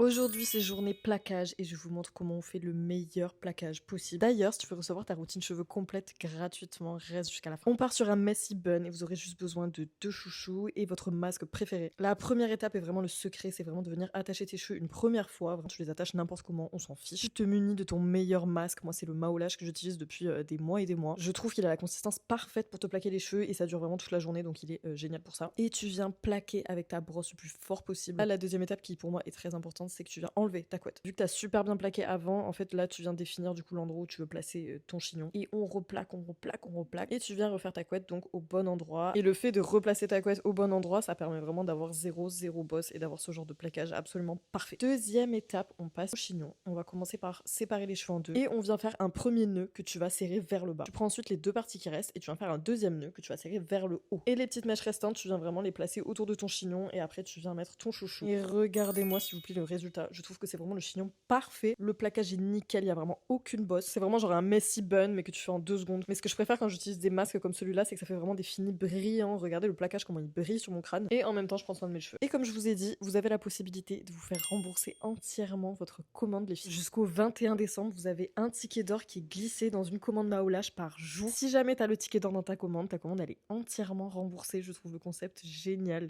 Aujourd'hui, c'est journée plaquage et je vous montre comment on fait le meilleur plaquage possible. D'ailleurs, si tu veux recevoir ta routine cheveux complète gratuitement, reste jusqu'à la fin. On part sur un messy bun et vous aurez juste besoin de 2 chouchous et votre masque préféré. La première étape est vraiment le secret, c'est vraiment de venir attacher tes cheveux une première fois. Vraiment, tu les attaches n'importe comment, on s'en fiche. Tu te munis de ton meilleur masque. Moi, c'est le Maolage que j'utilise depuis des mois et des mois. Je trouve qu'il a la consistance parfaite pour te plaquer les cheveux et ça dure vraiment toute la journée, donc il est génial pour ça. Et tu viens plaquer avec ta brosse le plus fort possible. Là, la deuxième étape qui pour moi est très importante, c'est que tu viens enlever ta couette. Vu que tu as super bien plaqué avant, en fait là tu viens définir du coup l'endroit où tu veux placer ton chignon. Et on replaque, on replaque, on replaque. Et tu viens refaire ta couette donc au bon endroit. Et le fait de replacer ta couette au bon endroit, ça permet vraiment d'avoir zéro bosse et d'avoir ce genre de plaquage absolument parfait. Deuxième étape, on passe au chignon. On va commencer par séparer les cheveux en deux. Et on vient faire un premier nœud que tu vas serrer vers le bas. Tu prends ensuite les deux parties qui restent et tu vas faire un deuxième nœud que tu vas serrer vers le haut. Et les petites mèches restantes, tu viens vraiment les placer autour de ton chignon et après tu viens mettre ton chouchou. Et regardez-moi s'il vous plaît le résultat. Je trouve que c'est vraiment le chignon parfait. Le plaquage est nickel, il y a vraiment aucune bosse. C'est vraiment genre un messy bun mais que tu fais en 2 secondes. Mais ce que je préfère quand j'utilise des masques comme celui-là, c'est que ça fait vraiment des finis brillants. Regardez le plaquage comment il brille sur mon crâne. Et en même temps, je prends soin de mes cheveux. Et comme je vous ai dit, vous avez la possibilité de vous faire rembourser entièrement votre commande les filles. Jusqu'au 21 décembre, vous avez un ticket d'or qui est glissé dans une commande Maolage par jour. Si jamais t'as le ticket d'or dans ta commande elle est entièrement remboursée. Je trouve le concept génial.